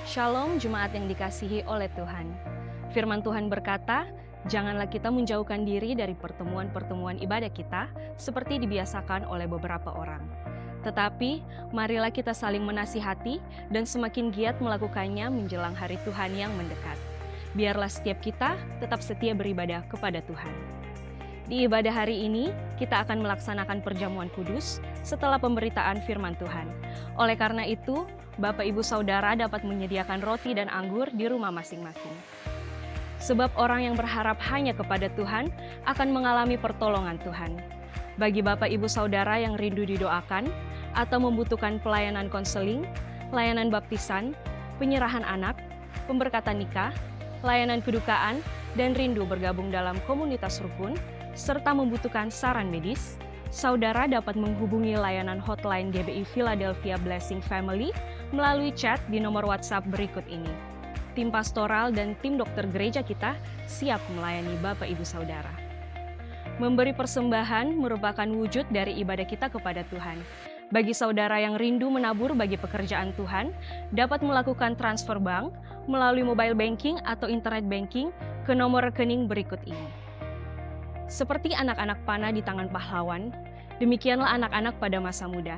Shalom jemaat yang dikasihi oleh Tuhan. Firman Tuhan berkata, janganlah kita menjauhkan diri dari pertemuan-pertemuan ibadah kita seperti dibiasakan oleh beberapa orang. Tetapi, marilah kita saling menasihati dan semakin giat melakukannya menjelang hari Tuhan yang mendekat. Biarlah setiap kita tetap setia beribadah kepada Tuhan. Di ibadah hari ini, kita akan melaksanakan perjamuan kudus setelah pemberitaan firman Tuhan. Oleh karena itu, Bapak Ibu Saudara dapat menyediakan roti dan anggur di rumah masing-masing. Sebab orang yang berharap hanya kepada Tuhan akan mengalami pertolongan Tuhan. Bagi Bapak Ibu Saudara yang rindu didoakan atau membutuhkan pelayanan konseling, layanan baptisan, penyerahan anak, pemberkatan nikah, layanan kedukaan, dan rindu bergabung dalam komunitas rukun, serta membutuhkan saran medis, saudara dapat menghubungi layanan hotline GBI Philadelphia Blessing Family melalui chat di nomor WhatsApp berikut ini. Tim pastoral dan tim dokter gereja kita siap melayani Bapak Ibu Saudara. Memberi persembahan merupakan wujud dari ibadah kita kepada Tuhan. Bagi saudara yang rindu menabur bagi pekerjaan Tuhan, dapat melakukan transfer bank melalui mobile banking atau internet banking ke nomor rekening berikut ini. Seperti anak-anak panah di tangan pahlawan, demikianlah anak-anak pada masa muda.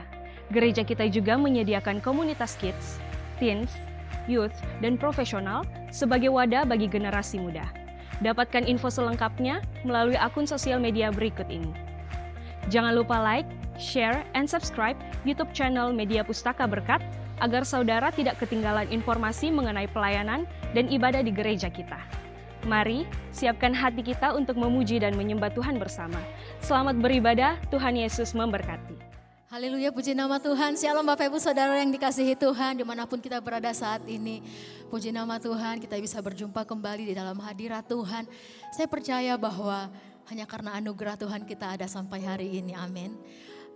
Gereja kita juga menyediakan komunitas kids, teens, youth, dan profesional sebagai wadah bagi generasi muda. Dapatkan info selengkapnya melalui akun sosial media berikut ini. Jangan lupa like, share, and subscribe YouTube channel Media Pustaka Berkat agar saudara tidak ketinggalan informasi mengenai pelayanan dan ibadah di gereja kita. Mari, siapkan hati kita untuk memuji dan menyembah Tuhan bersama. Selamat beribadah, Tuhan Yesus memberkati. Haleluya, puji nama Tuhan. Shalom Bapak Ibu Saudara yang dikasihi Tuhan dimanapun kita berada saat ini. Puji nama Tuhan, kita bisa berjumpa kembali di dalam hadirat Tuhan. Saya percaya bahwa hanya karena anugerah Tuhan kita ada sampai hari ini, amin.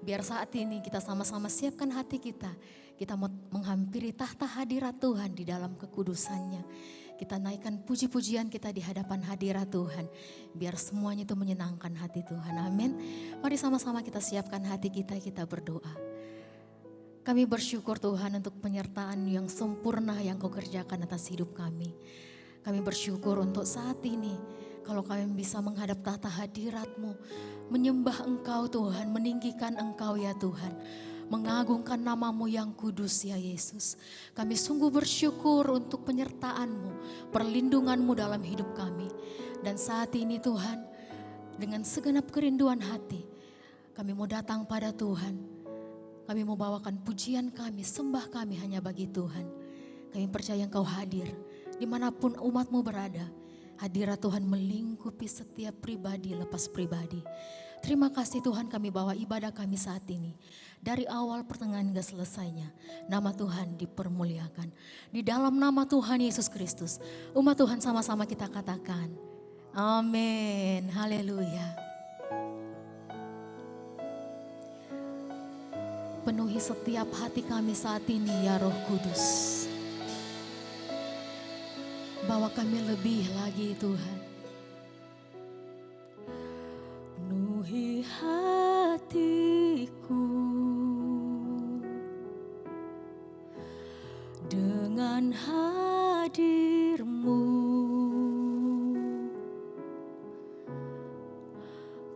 Biar saat ini kita sama-sama siapkan hati kita. Kita mau menghampiri tahta hadirat Tuhan di dalam kekudusannya. Kita naikkan puji-pujian kita di hadapan hadirat Tuhan. Biar semuanya itu menyenangkan hati Tuhan. Amin. Mari sama-sama kita siapkan hati kita berdoa. Kami bersyukur Tuhan untuk penyertaan yang sempurna yang Kau kerjakan atas hidup kami. Kami bersyukur untuk saat ini. Kalau kami bisa menghadap tahta hadirat-Mu. Menyembah Engkau Tuhan, meninggikan Engkau ya Tuhan. Mengagungkan nama-Mu yang kudus ya Yesus. Kami sungguh bersyukur untuk penyertaan-Mu, perlindungan-Mu dalam hidup kami. Dan saat ini Tuhan, dengan segenap kerinduan hati, kami mau datang pada Tuhan. Kami mau bawakan pujian kami, sembah kami hanya bagi Tuhan. Kami percaya Engkau hadir, dimanapun umat-Mu berada. Hadirat Tuhan melingkupi setiap pribadi lepas pribadi. Terima kasih Tuhan, kami bawa ibadah kami saat ini. Dari awal pertengahan hingga selesainya, nama Tuhan dipermuliakan. Di dalam nama Tuhan Yesus Kristus, umat Tuhan sama-sama kita katakan, amin, haleluya. Penuhi setiap hati kami saat ini ya Roh Kudus. Bawa kami lebih lagi Tuhan. Penuhi hatiku dengan hadir-Mu.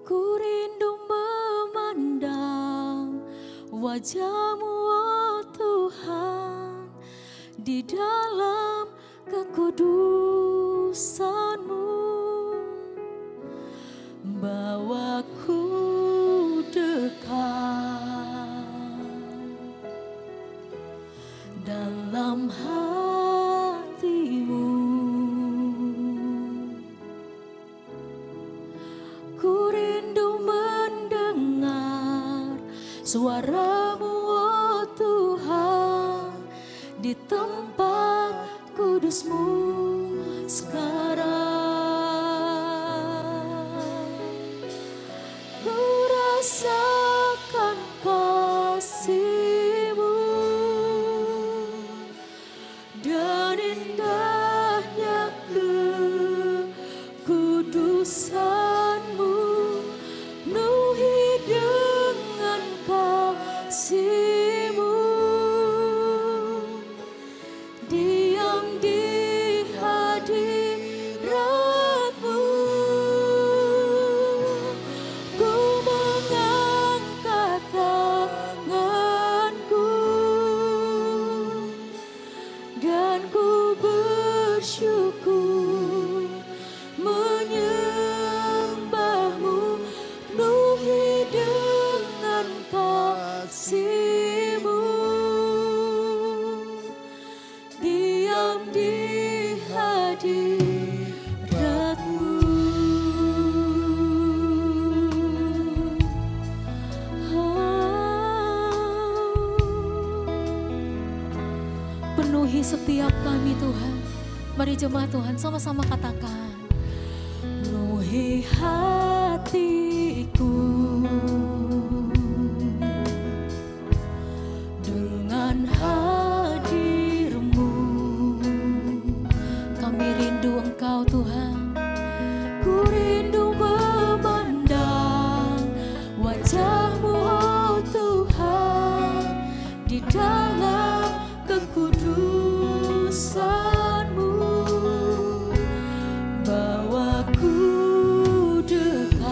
Ku rindu memandang wajah-Mu, oh Tuhan, di dalam kekudusan-Mu. Bawaku dekat dalam hati-Mu. Ku rindu mendengar suara-Mu, oh Tuhan, di tempat kudus-Mu sekarang. Rasakan kasih-Mu dan indahnya kekudusan-Mu, penuhi dengan kasih-Mu. Dia kasih-Mu, diam di hadirat-Mu. Penuhi setiap kami Tuhan. Mari jemaat Tuhan sama-sama katakan. Penuhi hatiku dengan hadir-Mu. Kami rindu Engkau Tuhan. Ku rindu memandang wajah-Mu oh Tuhan, di dalam kekudusan-Mu. Bawaku dekat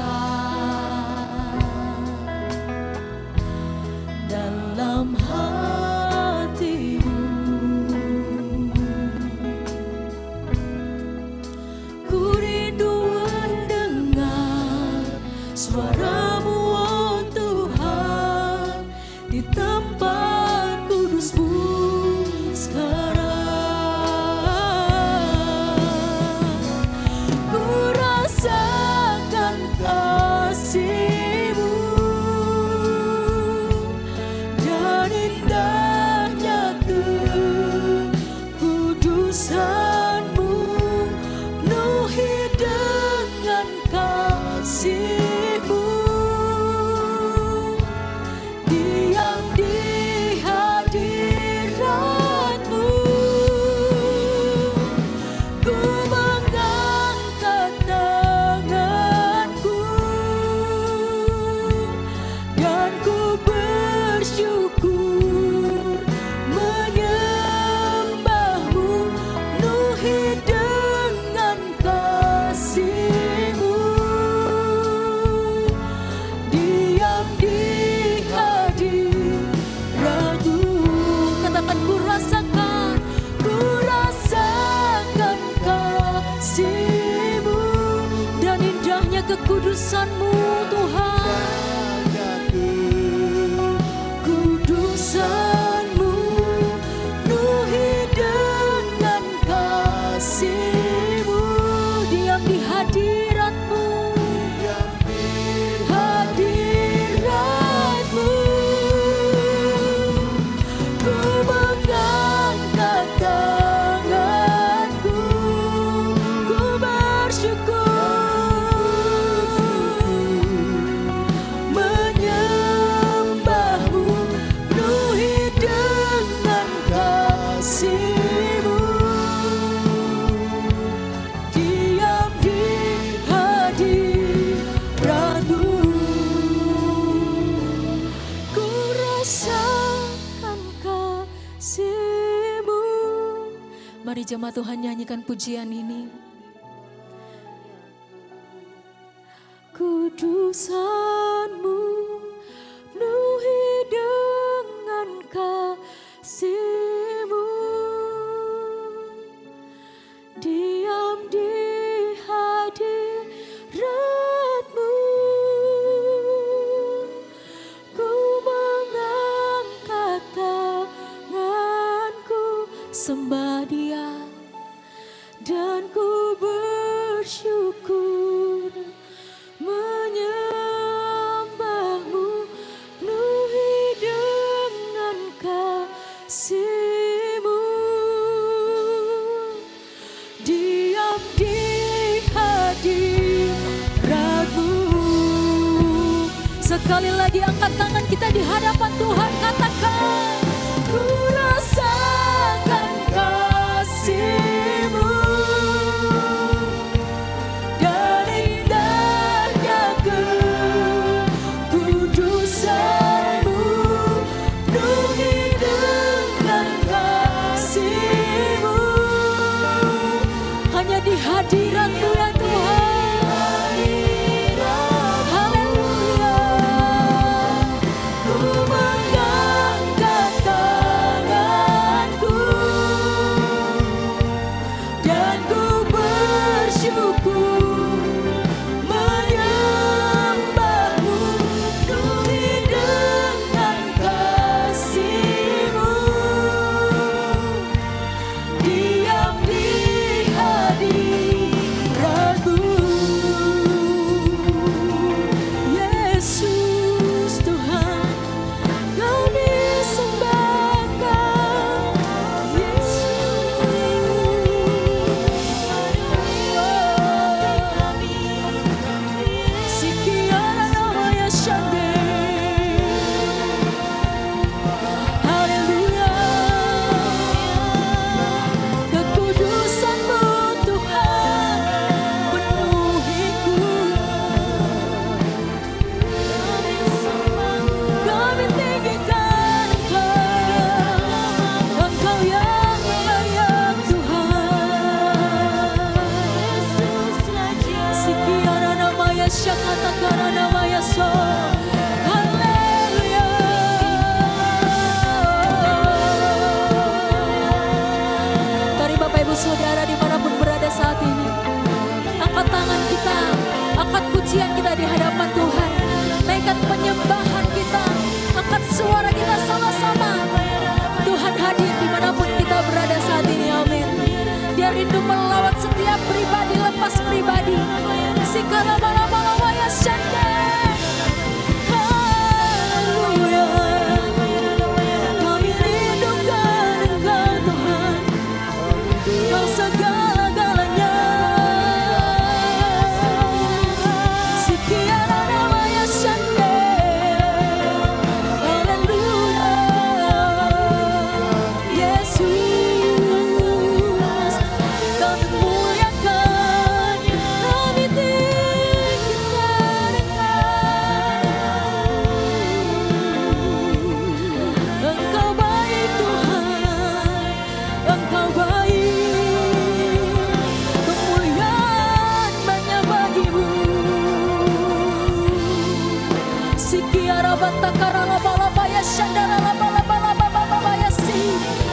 dalam hati-Mu. Ku rindu mendengar suara-Mu oh Tuhan, di tempat kudus-Mu sekarang. Ku rasakan kasih-Mu dan indahnya kekudusan-Mu. Penuhi dengan kasih-Mu, diam di hadirat-Mu. Ku mengangkat tanganku dan ku bersyukur menyembah-Mu. Penuhi dengan kasih-Mu, diam di hadirat-Mu. Katakan ku rasakan kasih-Mu dan indahnya kekudusan-Mu Tuhan. Kudusan-Mu, penuhi dengan kasih-Mu, diam di hadirat-Mu. Hadirat-Mu. Ku mengangkat tanganku, ku bersyukur menyembah-Mu. Penuhi dengan kasih-Mu, diam di hadirat-Mu. Ku rasakan kasih-Mu. Mari jemaat Tuhan nyanyikan pujian ini. Kudusan-Mu, penuhi dengan kasih-Mu, diam di hadirat-Mu. Ku mengangkat tanganku, sembah Dia, dan ku bersyukur menyembah-Mu. Penuhi dengan kasih-Mu, diam di hadirat-Mu. Sekali lagi angkat tangan kita di hadapan Tuhan, katakan ku rasakan kasih-Mu dan indahnya kekudusan-Mu. Penuhi dengan kasih-Mu, hanya di hadirat-Mu ya Tuhan. Haleluya. Ku mengangkat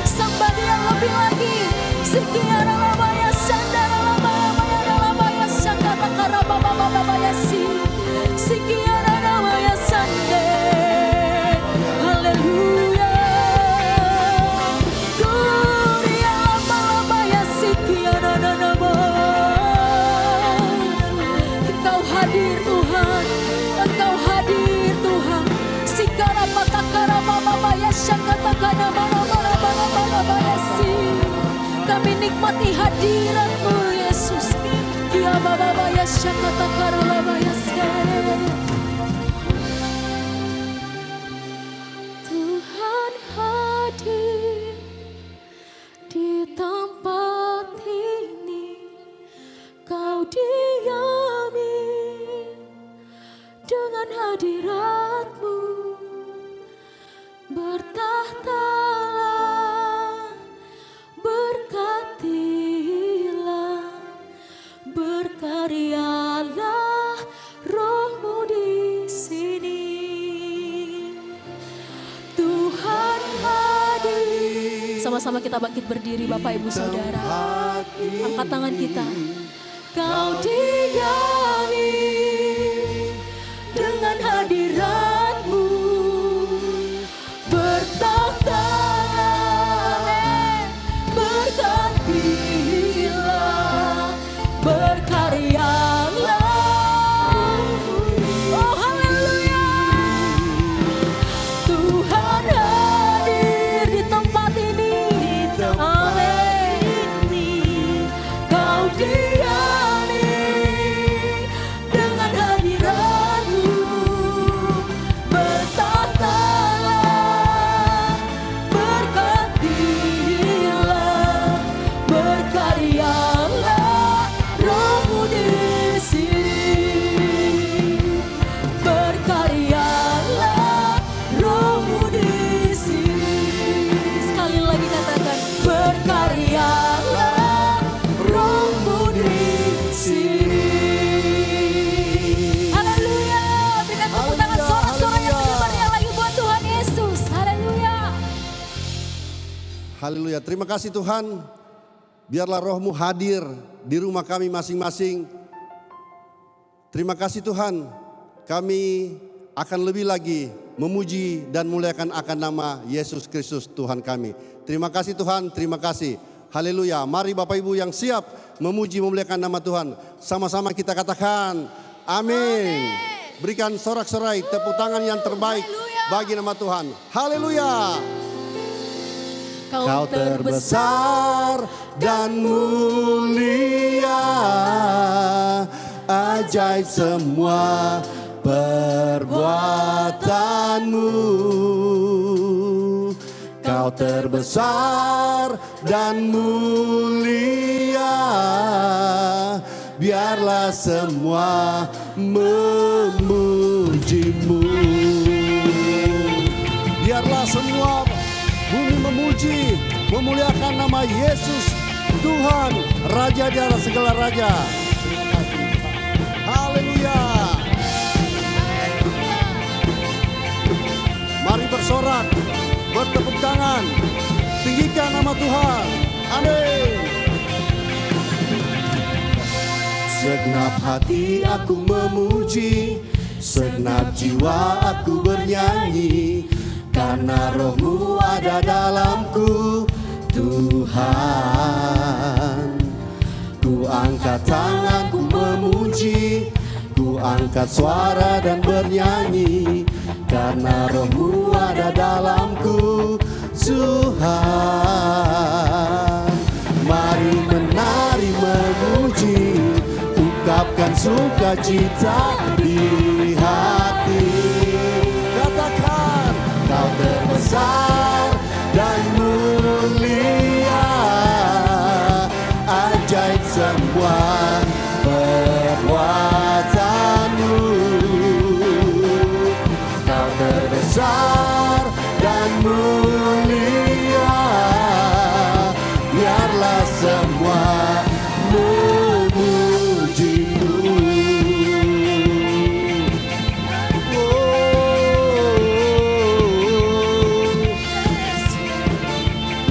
Somebody yang lebih lagi. Sikiara labaya sandara labaya labaya sakata karaba baba si. Sikiara labaya sande. Haleluya. Gloria labaya sikiara nama. Engkau hadir Tuhan. Engkau hadir Tuhan. Sikara patakara baba ya sakata karaba baba si. Kami nikmati hadirat-Mu Yesus. Kia baba ya syakata karala ya Tuhan hadir di tempat ini. Kau diami dengan hadirat-Mu. Bertahtalah, berkatilah, berkaryalah Roh-Mu di sini. Tuhan hadir. Sama-sama kita bangkit berdiri Bapak Ibu Saudara. Angkat tangan kita. Kau diami dengan hadirat-Mu. Bertahtalah, berkatilah, berkaryalah. Oh haleluya. Tuhan hadir di tempat ini. Amin. Kau diami dengan hadirat-Mu. Bertahtalah, berkatilah, berkaryalah Roh-Mu di sini. Berkaryalah Roh-Mu di sini. Sekali lagi katakan, berkaryalah Roh-Mu di sini. Haleluya. Berikan tepuk tangan sorak-sorak yang menyebarnya lagi buat Tuhan Yesus. Haleluya. Haleluya, terima kasih Tuhan. Biarlah Roh-Mu hadir di rumah kami masing-masing. Terima kasih Tuhan, kami akan lebih lagi memuji dan muliakan akan nama Yesus Kristus Tuhan kami. Terima kasih Tuhan, terima kasih. Haleluya, mari Bapak Ibu yang siap memuji memuliakan nama Tuhan. Sama-sama kita katakan amin. Berikan sorak-sorai tepuk tangan yang terbaik bagi nama Tuhan. Haleluya. Kau terbesar dan mulia, ajaib semua perbuatanmu. Kau terbesar dan mulia, biarlah semua memujimu. Biarlah semua bumi memuji, memuliakan nama Yesus, Tuhan, Raja di atas segala raja. Terima kasih. Haleluya. Mari bersorak, bertepuk tangan, tinggikan nama Tuhan. Amin. Segenap hati aku memuji, segenap jiwa aku bernyanyi, karena Roh-Mu ada dalamku, Tuhan. Ku angkat tanganku memuji, angkat suara dan bernyanyi, karena Roh-Mu ada dalamku, Tuhan. Mari menari memuji, ungkapkan sukacita di hati. Katakan, Kau terbesar dan mulia, ajaib semua perbuatan-Mu. Kau terbesar dan mulia, biarlah semua memuji-Mu.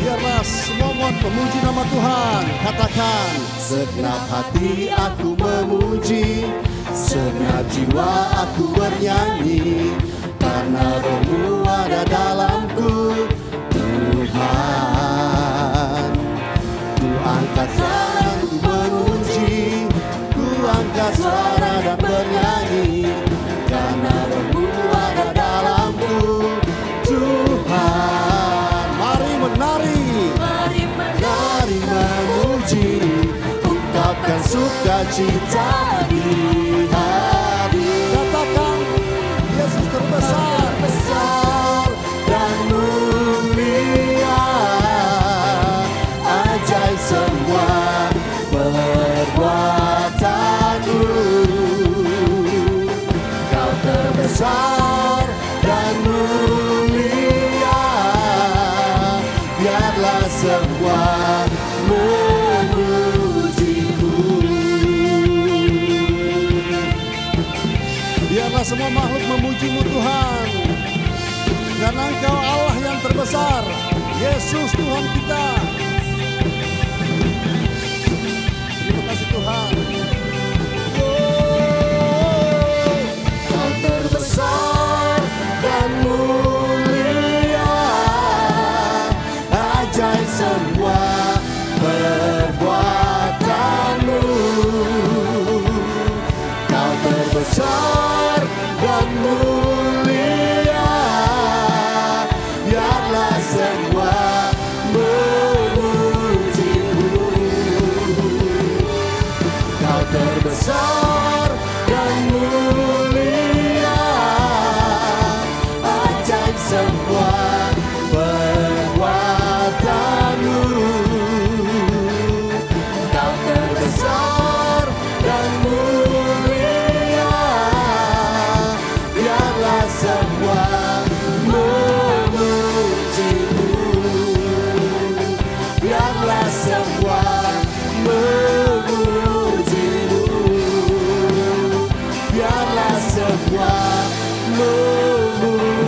Biarlah semua umat memuji nama Tuhan. Katakan, segenap hati aku memuji, segenap jiwa aku bernyanyi, karena Roh-Mu ada dalamku, Tuhan. Ku angkat suara, ku memuji, ku angkat suara dan bernyanyi, karena Roh-Mu ada dalamku, Tuhan. Mari menari, menari memuji, ungkapkan sukacita di hati. Katakan, Yesus terbesar, besar dan mulia, ajaib semua perbuatan-Mu. Kau terbesar dan mulia, biarlah semua memuji-Mu. Biarlah semua makhluk memuji-Mu Tuhan, karena Engkau Allah yang terbesar, Yesus Tuhan kita. Terima kasih Tuhan. Kau terbesar dan mulia, ajaib semua perbuatan-Mu. Kau terbesar dan mulia, biarlah semua memuji-Mu. Kau terbesar dan mulia, ajaib semua perbuatan-Mu. Kau terbesar dan mulia, biarlah semua memuji-Mu. Biarlah semua memuji-Mu. Biarlah semua memuji-Mu.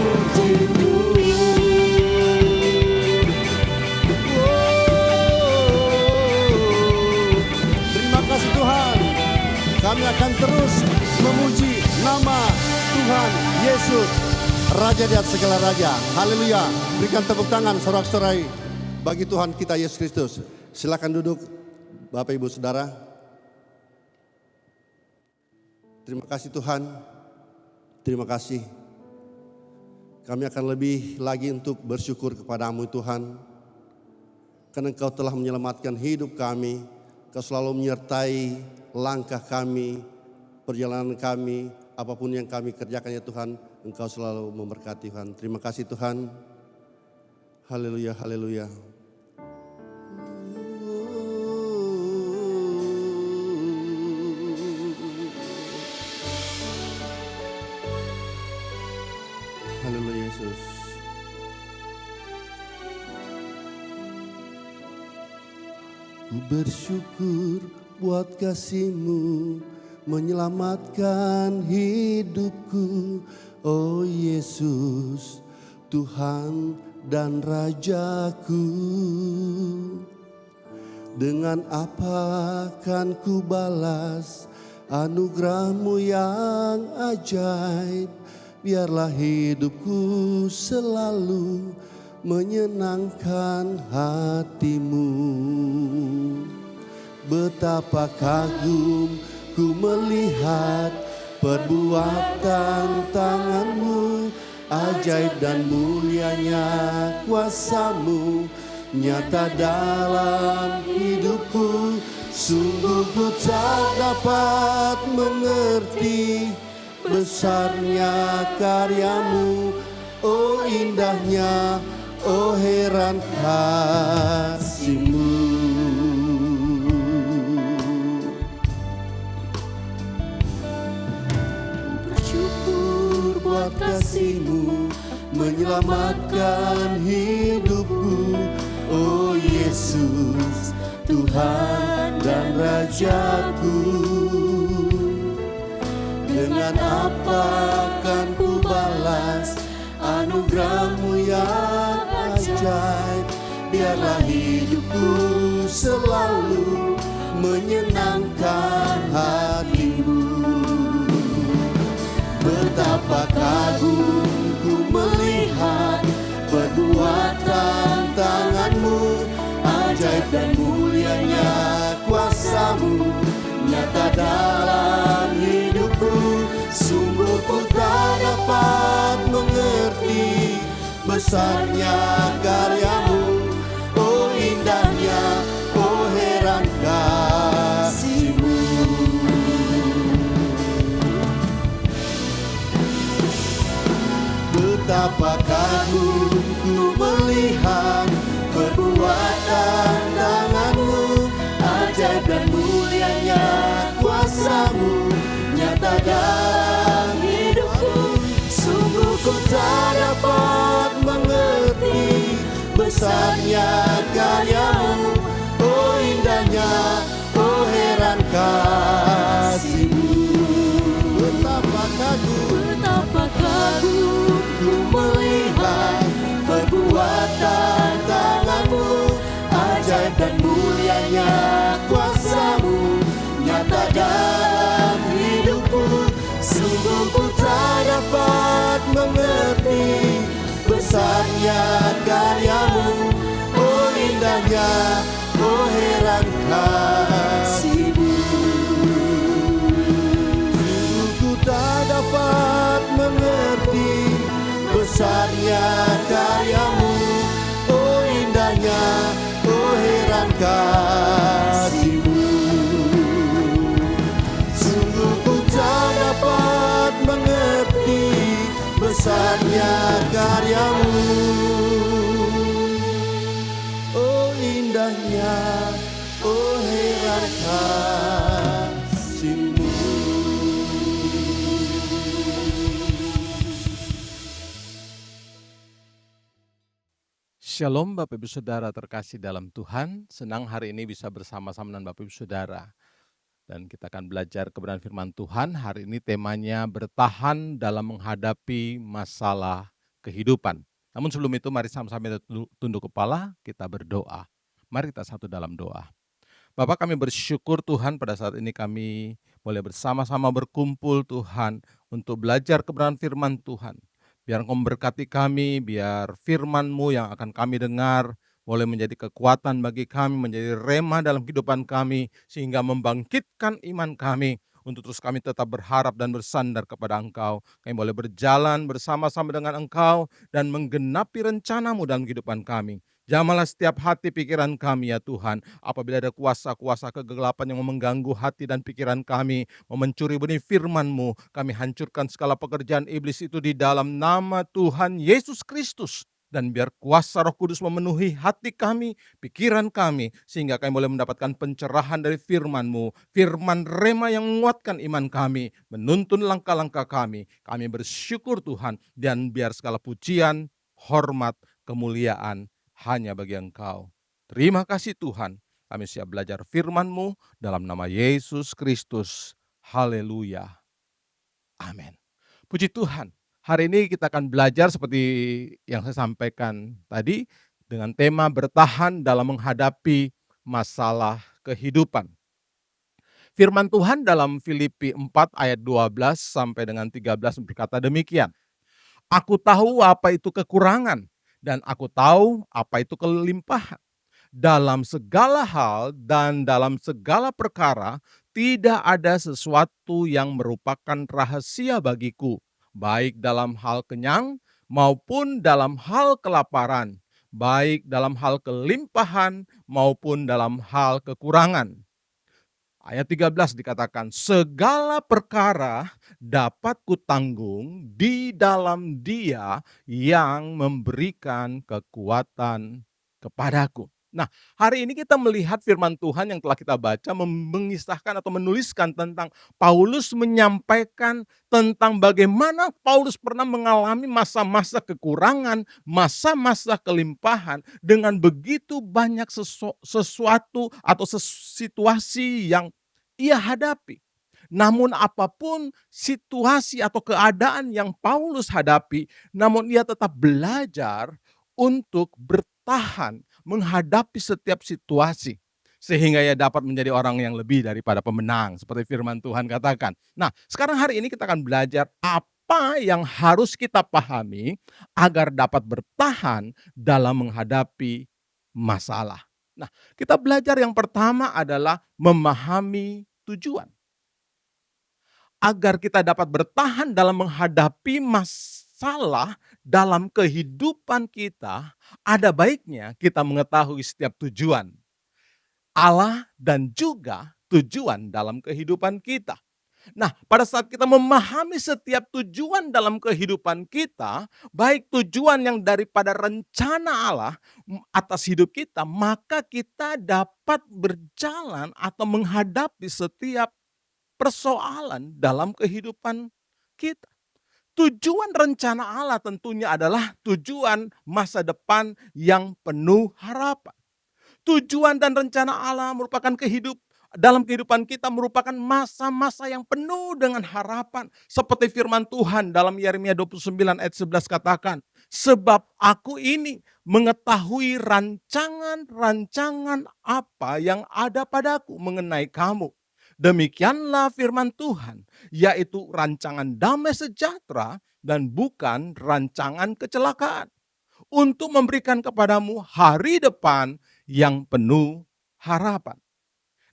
Terima kasih Tuhan. Kami akan terus memuji nama Tuhan Yesus, Raja di atas segala raja. Haleluya. Berikan tepuk tangan sorak-sorai bagi Tuhan kita Yesus Kristus. Silakan duduk Bapak Ibu Saudara. Terima kasih Tuhan. Terima kasih. Kami akan lebih lagi untuk bersyukur kepadamu Tuhan, karena Engkau telah menyelamatkan hidup kami. Engkau selalu menyertai langkah kami, perjalanan kami, apapun yang kami kerjakan ya Tuhan, Engkau selalu memberkati Tuhan. Terima kasih Tuhan. Haleluya, haleluya. Haleluya Yesus. Ku bersyukur buat kasih-Mu menyelamatkan hidupku, oh Yesus, Tuhan dan Rajaku. Dengan apa kan ku balas anugerah-Mu yang ajaib? Biarlah hidupku selalu menyenangkan hati-Mu. Betapa kagum ku melihat perbuatan tangan-Mu, ajaib dan mulianya kuasa-Mu, nyata dalam hidupku. Sungguh ku tak dapat mengerti besarnya karya-Mu, oh indahnya, oh heran kasih-Mu. Bersyukur buat kasih-Mu menyelamatkan hidupku, oh Yesus, Tuhan dan Rajaku. Dengan apa akan ku balas anugerah-Mu yang ajaib? Biarlah hidupku selalu menyenangkan hati-Mu. Betapa kagum ku melihat perbuatan tangan-Mu, ajaib dan mulianya kuasa-Mu, nyata dalam hidupku. Sungguh ku tak dapat mengerti besarnya karya-Mu, oh indahnya, oh heran kasih-Mu. Betapa kagum ku melihat perbuatan tangan-Mu, ajaib dan mulianya kuasa-Mu, nyata dalam hidupku. Sungguh ku tak dapat mengerti besarnya karya-Mu, oh indahnya, oh heran kasih-Mu. Betapa kagum ku melihat perbuatan tangan-Mu, ajaib dan mulianya kuasa-Mu, nyata dalam hidupku. Sungguh ku tak dapat mengerti besarnya karya-Mu, oh indahnya, oh heran kasih-Mu. Sungguh ku tak dapat mengerti besarnya karya-Mu, oh indahnya, oh heran kasih-Mu. Sungguh ku tak dapat mengerti besarnya karya-Mu, oh indahnya, oh heran kasih-Mu. Shalom Bapak Ibu Saudara terkasih dalam Tuhan, senang hari ini bisa bersama-sama dengan Bapak Ibu Saudara. Dan kita akan belajar kebenaran firman Tuhan, hari ini temanya bertahan dalam menghadapi masalah kehidupan. Namun sebelum itu mari sama-sama kita tunduk kepala, kita berdoa. Mari kita satu dalam doa. Bapak, kami bersyukur Tuhan pada saat ini kami boleh bersama-sama berkumpul Tuhan untuk belajar kebenaran firman Tuhan. Biar Engkau memberkati kami, biar firman-Mu yang akan kami dengar boleh menjadi kekuatan bagi kami, menjadi rema dalam kehidupan kami, sehingga membangkitkan iman kami untuk terus kami tetap berharap dan bersandar kepada Engkau. Kami boleh berjalan bersama-sama dengan Engkau dan menggenapi rencana-Mu dalam kehidupan kami. Jamahlah setiap hati pikiran kami ya Tuhan, apabila ada kuasa-kuasa kegelapan yang mengganggu hati dan pikiran kami, mau mencuri benih firman-Mu, kami hancurkan segala pekerjaan iblis itu di dalam nama Tuhan Yesus Kristus. Dan biar kuasa Roh Kudus memenuhi hati kami, pikiran kami, sehingga kami boleh mendapatkan pencerahan dari firman-Mu, firman rema yang menguatkan iman kami, menuntun langkah-langkah kami. Kami bersyukur Tuhan, dan biar segala pujian, hormat, kemuliaan hanya bagi Engkau. Terima kasih Tuhan, kami siap belajar firman-Mu dalam nama Yesus Kristus. Haleluya. Amin. Puji Tuhan. Hari ini kita akan belajar seperti yang saya sampaikan tadi dengan tema bertahan dalam menghadapi masalah kehidupan. Firman Tuhan dalam Filipi 4 ayat 12 sampai dengan 13 berkata demikian. Aku tahu apa itu kekurangan dan aku tahu apa itu kelimpahan. Dalam segala hal dan dalam segala perkara tidak ada sesuatu yang merupakan rahasia bagiku, baik dalam hal kenyang maupun dalam hal kelaparan, baik dalam hal kelimpahan maupun dalam hal kekurangan. Ayat 13 dikatakan, segala perkara dapat kutanggung di dalam Dia yang memberikan kekuatan kepadaku. Nah, hari ini kita melihat firman Tuhan yang telah kita baca mengisahkan atau menuliskan tentang Paulus menyampaikan tentang bagaimana Paulus pernah mengalami masa-masa kekurangan, masa-masa kelimpahan dengan begitu banyak sesuatu atau situasi yang ia hadapi. Namun apapun situasi atau keadaan yang Paulus hadapi, namun ia tetap belajar untuk bertahan menghadapi setiap situasi. Sehingga ia dapat menjadi orang yang lebih daripada pemenang. Seperti firman Tuhan katakan. Nah, sekarang hari ini kita akan belajar apa yang harus kita pahami agar dapat bertahan dalam menghadapi masalah. Nah, kita belajar yang pertama adalah memahami tujuan. Agar kita dapat bertahan dalam menghadapi masalah dalam kehidupan kita, ada baiknya kita mengetahui setiap tujuan Allah dan juga tujuan dalam kehidupan kita. Nah, pada saat kita memahami setiap tujuan dalam kehidupan kita, baik tujuan yang daripada rencana Allah atas hidup kita, maka kita dapat berjalan atau menghadapi setiap persoalan dalam kehidupan kita. Tujuan rencana Allah tentunya adalah tujuan masa depan yang penuh harapan. Tujuan dan rencana Allah merupakan dalam kehidupan kita merupakan masa-masa yang penuh dengan harapan. Seperti firman Tuhan dalam Yeremia 29 ayat 11 katakan, sebab aku ini mengetahui rancangan-rancangan apa yang ada padaku mengenai kamu. Demikianlah firman Tuhan, yaitu rancangan damai sejahtera dan bukan rancangan kecelakaan, untuk memberikan kepadamu hari depan yang penuh harapan.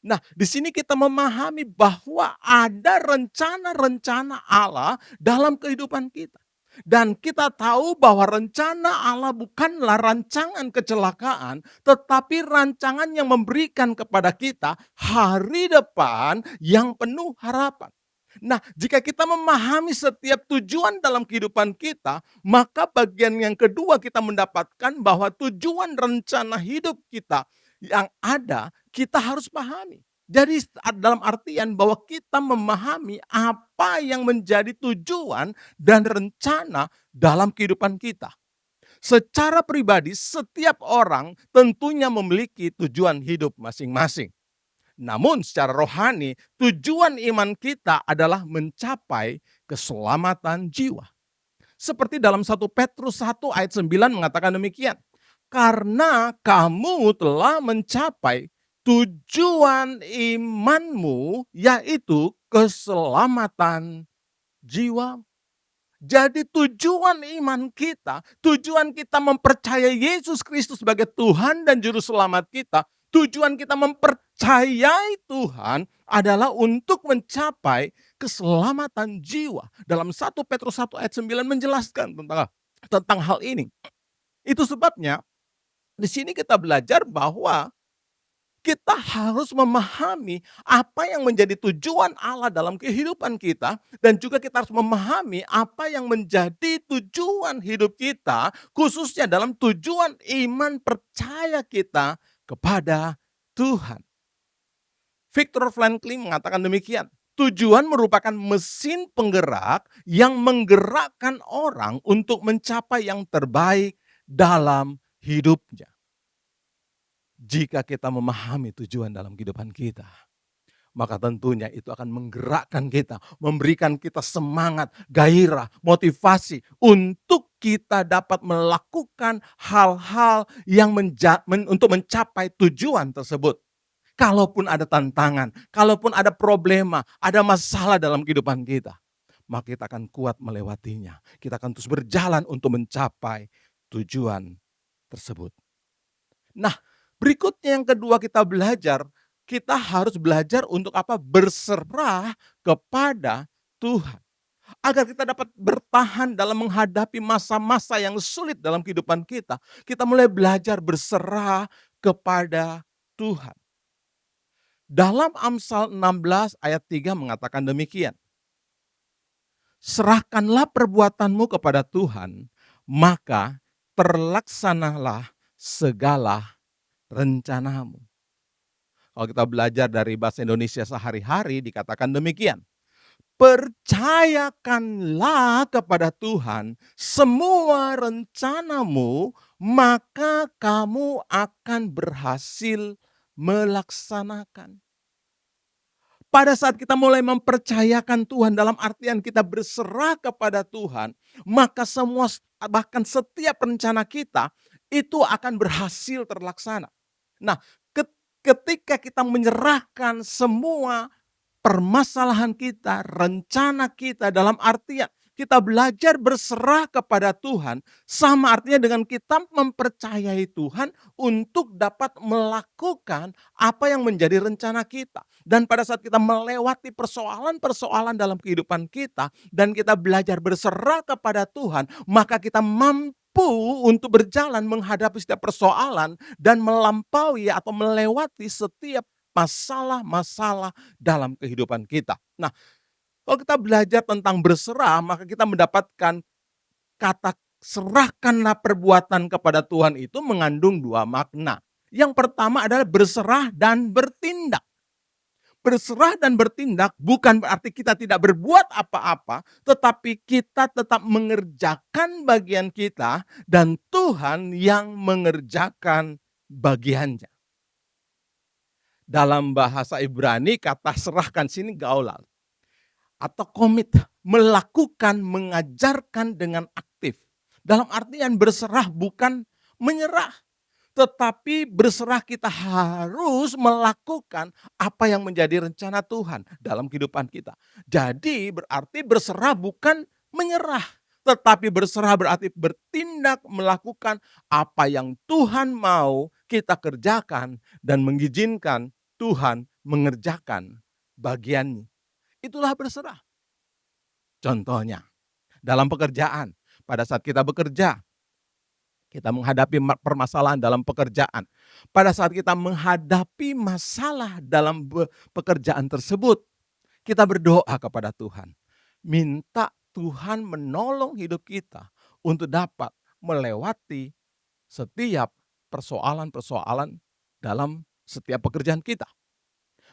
Nah, di sini kita memahami bahwa ada rencana-rencana Allah dalam kehidupan kita. Dan kita tahu bahwa rencana Allah bukanlah rancangan kecelakaan, tetapi rancangan yang memberikan kepada kita hari depan yang penuh harapan. Nah, jika kita memahami setiap tujuan dalam kehidupan kita, maka bagian yang kedua kita mendapatkan bahwa tujuan rencana hidup kita yang ada, kita harus pahami. Jadi dalam artian bahwa kita memahami apa yang menjadi tujuan dan rencana dalam kehidupan kita. Secara pribadi, setiap orang tentunya memiliki tujuan hidup masing-masing. Namun secara rohani, tujuan iman kita adalah mencapai keselamatan jiwa. Seperti dalam 1 Petrus 1 ayat 9 mengatakan demikian. Karena kamu telah mencapai tujuan imanmu, yaitu keselamatan jiwa. Jadi tujuan iman kita, tujuan kita mempercayai Yesus Kristus sebagai Tuhan dan Juru Selamat kita, tujuan kita mempercayai Tuhan adalah untuk mencapai keselamatan jiwa. Dalam 1 Petrus 1 ayat 9 menjelaskan tentang hal ini. Itu sebabnya di sini kita belajar bahwa kita harus memahami apa yang menjadi tujuan Allah dalam kehidupan kita, dan juga kita harus memahami apa yang menjadi tujuan hidup kita, khususnya dalam tujuan iman percaya kita kepada Tuhan. Viktor Frankl mengatakan demikian, tujuan merupakan mesin penggerak yang menggerakkan orang untuk mencapai yang terbaik dalam hidupnya. Jika kita memahami tujuan dalam kehidupan kita, maka tentunya itu akan menggerakkan kita, memberikan kita semangat, gairah, motivasi untuk kita dapat melakukan hal-hal yang untuk mencapai tujuan tersebut. Kalaupun ada tantangan, kalaupun ada problema, ada masalah dalam kehidupan kita, maka kita akan kuat melewatinya. Kita akan terus berjalan untuk mencapai tujuan tersebut. Nah, berikutnya yang kedua kita belajar, Kita harus belajar untuk apa? Berserah kepada Tuhan. Agar kita dapat bertahan dalam menghadapi masa-masa yang sulit dalam kehidupan kita. Kita mulai belajar berserah kepada Tuhan. Dalam Amsal 16 ayat 3 mengatakan demikian. Serahkanlah perbuatanmu kepada Tuhan, maka terlaksanalah segala rencanamu. Kalau kita belajar dari bahasa Indonesia sehari-hari dikatakan demikian. Percayakanlah kepada Tuhan semua rencanamu, maka kamu akan berhasil melaksanakan. Pada saat kita mulai mempercayakan Tuhan dalam artian kita berserah kepada Tuhan, maka semua bahkan setiap rencana kita itu akan berhasil terlaksana. Nah, ketika kita menyerahkan semua permasalahan kita, rencana kita dalam artian kita belajar berserah kepada Tuhan, sama artinya dengan kita mempercayai Tuhan untuk dapat melakukan apa yang menjadi rencana kita. Dan pada saat kita melewati persoalan-persoalan dalam kehidupan kita, dan kita belajar berserah kepada Tuhan, maka kita mampu untuk berjalan menghadapi setiap persoalan dan melampaui atau melewati setiap masalah-masalah dalam kehidupan kita. Nah, kalau kita belajar tentang berserah, maka kita mendapatkan kata serahkanlah perbuatan kepada Tuhan itu mengandung dua makna. Yang pertama adalah berserah dan bertindak. Berserah dan bertindak bukan berarti kita tidak berbuat apa-apa, tetapi kita tetap mengerjakan bagian kita dan Tuhan yang mengerjakan bagiannya. Dalam bahasa Ibrani kata serahkan sini gaulal atau komit, melakukan, mengajarkan dengan aktif. Dalam artian berserah bukan menyerah, tetapi berserah kita harus melakukan apa yang menjadi rencana Tuhan dalam kehidupan kita. Jadi berarti berserah bukan menyerah, tetapi berserah berarti bertindak melakukan apa yang Tuhan mau kita kerjakan dan mengizinkan Tuhan mengerjakan bagiannya. Itulah berserah. Contohnya, dalam pekerjaan, pada saat kita bekerja, kita menghadapi permasalahan dalam pekerjaan. Pada saat kita menghadapi masalah dalam pekerjaan tersebut, kita berdoa kepada Tuhan. Minta Tuhan menolong hidup kita untuk dapat melewati setiap persoalan-persoalan dalam setiap pekerjaan kita.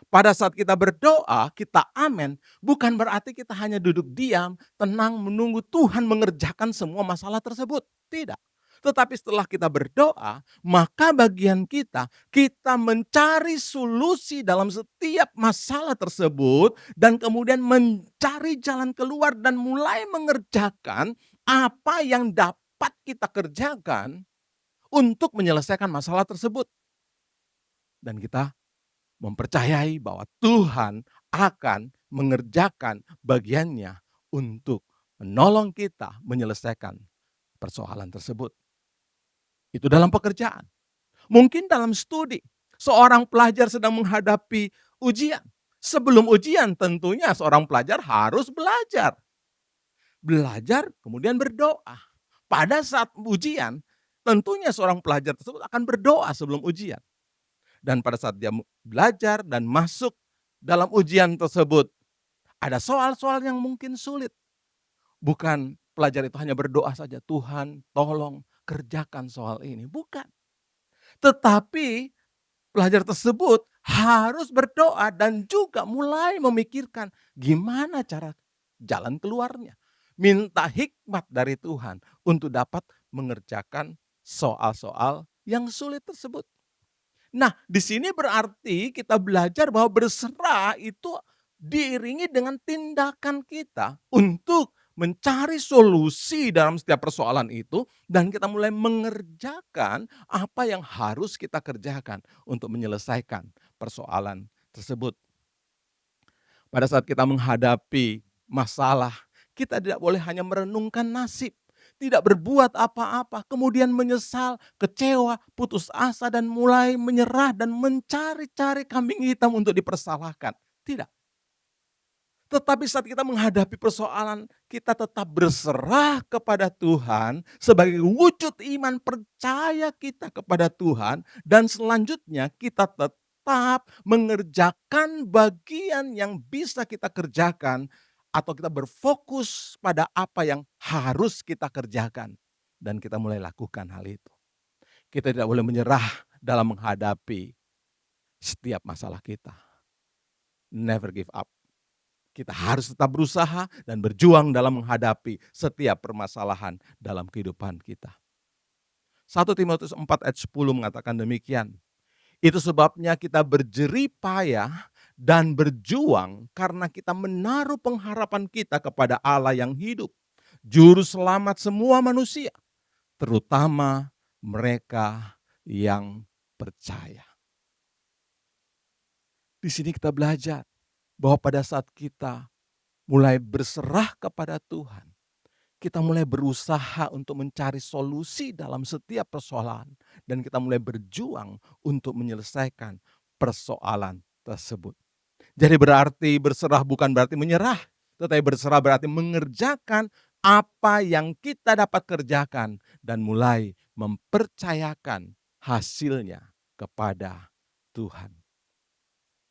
Pada saat kita berdoa, kita amin, bukan berarti kita hanya duduk diam, tenang, menunggu Tuhan mengerjakan semua masalah tersebut. Tidak. Tetapi setelah kita berdoa, maka bagian kita mencari solusi dalam setiap masalah tersebut, dan kemudian mencari jalan keluar dan mulai mengerjakan apa yang dapat kita kerjakan untuk menyelesaikan masalah tersebut. Dan kita mempercayai bahwa Tuhan akan mengerjakan bagiannya untuk menolong kita menyelesaikan persoalan tersebut. Itu dalam pekerjaan. Mungkin dalam studi, seorang pelajar sedang menghadapi ujian. Sebelum ujian tentunya seorang pelajar harus belajar. Belajar kemudian berdoa. Pada saat ujian, tentunya seorang pelajar tersebut akan berdoa sebelum ujian. Dan pada saat dia belajar dan masuk dalam ujian tersebut, ada soal-soal yang mungkin sulit. Bukan pelajar itu hanya berdoa saja, Tuhan tolong kerjakan soal ini. Bukan. Tetapi pelajar tersebut harus berdoa dan juga mulai memikirkan gimana cara jalan keluarnya. Minta hikmat dari Tuhan untuk dapat mengerjakan soal-soal yang sulit tersebut. Nah, di sini berarti kita belajar bahwa berserah itu diiringi dengan tindakan kita untuk mencari solusi dalam setiap persoalan itu, dan kita mulai mengerjakan apa yang harus kita kerjakan untuk menyelesaikan persoalan tersebut. Pada saat kita menghadapi masalah, kita tidak boleh hanya merenungkan nasib, tidak berbuat apa-apa, kemudian menyesal, kecewa, putus asa dan mulai menyerah dan mencari-cari kambing hitam untuk dipersalahkan. Tidak. Tetapi saat kita menghadapi persoalan, kita tetap berserah kepada Tuhan sebagai wujud iman percaya kita kepada Tuhan, dan selanjutnya kita tetap mengerjakan bagian yang bisa kita kerjakan atau kita berfokus pada apa yang harus kita kerjakan dan kita mulai lakukan hal itu. Kita tidak boleh menyerah dalam menghadapi setiap masalah kita. Never give up. Kita harus tetap berusaha dan berjuang dalam menghadapi setiap permasalahan dalam kehidupan kita. 1 Timotius 4 ayat 10 mengatakan demikian. Itu sebabnya kita berjerih payah dan berjuang karena kita menaruh pengharapan kita kepada Allah yang hidup, juru selamat semua manusia, terutama mereka yang percaya. Di sini kita belajar bahwa pada saat kita mulai berserah kepada Tuhan, kita mulai berusaha untuk mencari solusi dalam setiap persoalan, dan kita mulai berjuang untuk menyelesaikan persoalan tersebut. Jadi berarti berserah bukan berarti menyerah, tetapi berserah berarti mengerjakan apa yang kita dapat kerjakan dan mulai mempercayakan hasilnya kepada Tuhan.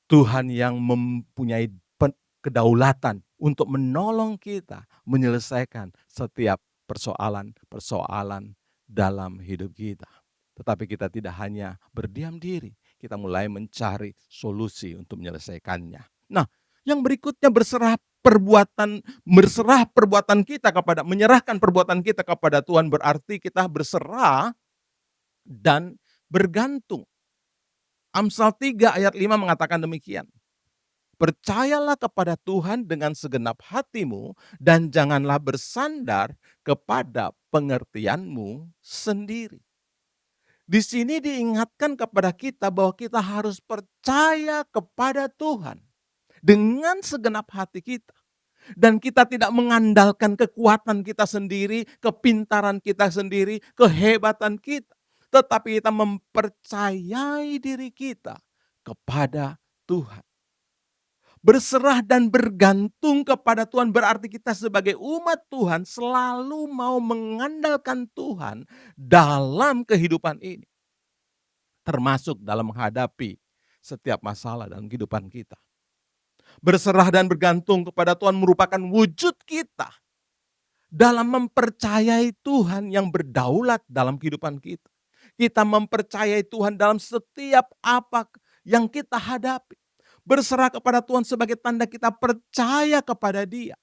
Tuhan yang mempunyai kedaulatan untuk menolong kita menyelesaikan setiap persoalan-persoalan dalam hidup kita. Tetapi kita tidak hanya berdiam diri, kita mulai mencari solusi untuk menyelesaikannya. Nah, yang berikutnya berserah perbuatan kita kepada, menyerahkan perbuatan kita kepada Tuhan berarti kita berserah dan bergantung. Amsal 3 ayat 5 mengatakan demikian. Percayalah kepada Tuhan dengan segenap hatimu dan janganlah bersandar kepada pengertianmu sendiri. Di sini diingatkan kepada kita bahwa kita harus percaya kepada Tuhan dengan segenap hati kita. Dan kita tidak mengandalkan kekuatan kita sendiri, kepintaran kita sendiri, kehebatan kita. Tetapi kita mempercayai diri kita kepada Tuhan. Berserah dan bergantung kepada Tuhan berarti kita sebagai umat Tuhan selalu mau mengandalkan Tuhan dalam kehidupan ini. Termasuk dalam menghadapi setiap masalah dalam kehidupan kita. Berserah dan bergantung kepada Tuhan merupakan wujud kita dalam mempercayai Tuhan yang berdaulat dalam kehidupan kita. Kita mempercayai Tuhan dalam setiap apa yang kita hadapi. Berserah kepada Tuhan sebagai tanda kita percaya kepada Dia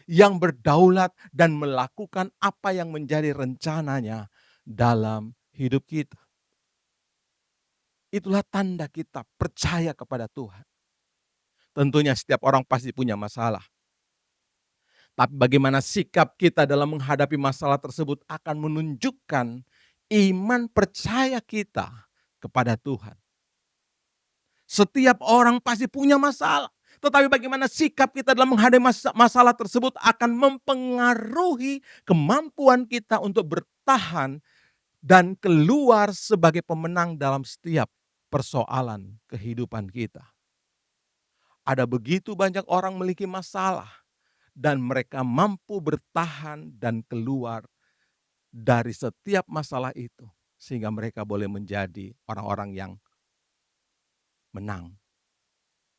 yang berdaulat dan melakukan apa yang menjadi rencananya dalam hidup kita. Itulah tanda kita percaya kepada Tuhan. Tentunya setiap orang pasti punya masalah. Tapi bagaimana sikap kita dalam menghadapi masalah tersebut akan menunjukkan iman percaya kita kepada Tuhan. Setiap orang pasti punya masalah. Tetapi bagaimana sikap kita dalam menghadapi masalah tersebut akan mempengaruhi kemampuan kita untuk bertahan dan keluar sebagai pemenang dalam setiap persoalan kehidupan kita. Ada begitu banyak orang memiliki masalah dan mereka mampu bertahan dan keluar dari setiap masalah itu sehingga mereka boleh menjadi orang-orang yang menang.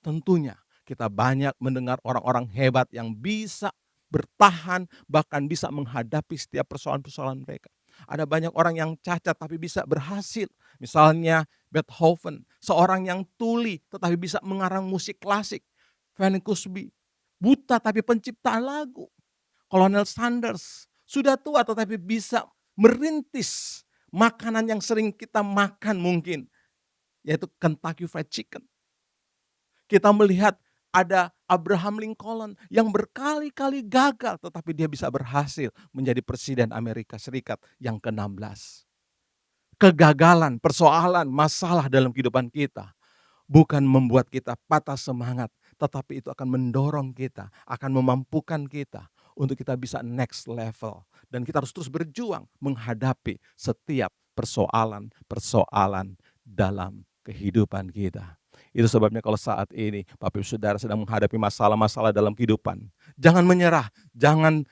Tentunya kita banyak mendengar orang-orang hebat yang bisa bertahan bahkan bisa menghadapi setiap persoalan-persoalan mereka. Ada banyak orang yang cacat tapi bisa berhasil. Misalnya Beethoven, seorang yang tuli tetapi bisa mengarang musik klasik. Fanny Crosby, buta tapi pencipta lagu. Colonel Sanders, sudah tua tetapi bisa merintis makanan yang sering kita makan mungkin, yaitu Kentucky Fried Chicken. Kita melihat ada Abraham Lincoln yang berkali-kali gagal tetapi dia bisa berhasil menjadi presiden Amerika Serikat yang ke-16. Kegagalan, persoalan, masalah dalam kehidupan kita bukan membuat kita patah semangat, tetapi itu akan mendorong kita, akan memampukan kita untuk kita bisa next level. Dan kita harus terus berjuang menghadapi setiap persoalan-persoalan dalam kehidupan kita. Itu sebabnya kalau saat ini Bapak Ibu Saudara sedang menghadapi masalah-masalah dalam kehidupan, jangan menyerah, jangan